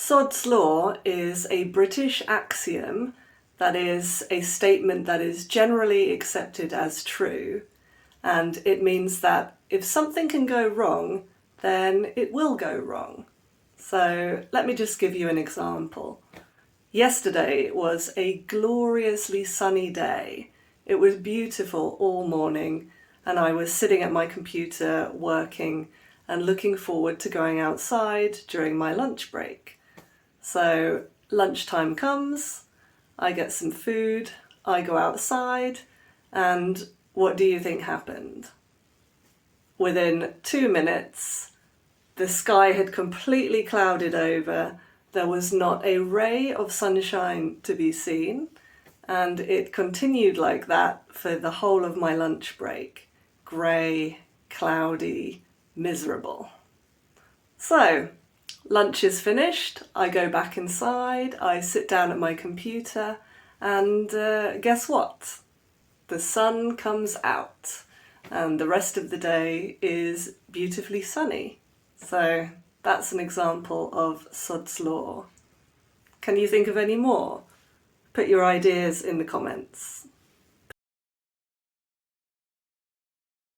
SOD'S law is a British axiom that is a statement that is generally accepted as true, and it means that if something can go wrong, then it will go wrong. So let me just give you an example. Yesterday was a gloriously sunny day. It was beautiful all morning, and I was sitting at my computer working and looking forward to going outside during my lunch break. So lunchtime comes, I get some food, I go outside, and what do you think happened? Within 2 minutes, the sky had completely clouded over, there was not a ray of sunshine to be seen, and it continued like that for the whole of my lunch break. Grey, cloudy, miserable. So, lunch is finished, I go back inside, I sit down at my computer, and guess what? The sun comes out, and the rest of the day is beautifully sunny. So that's an example of SOD'S law. Can you think of any more? Put your ideas in the comments.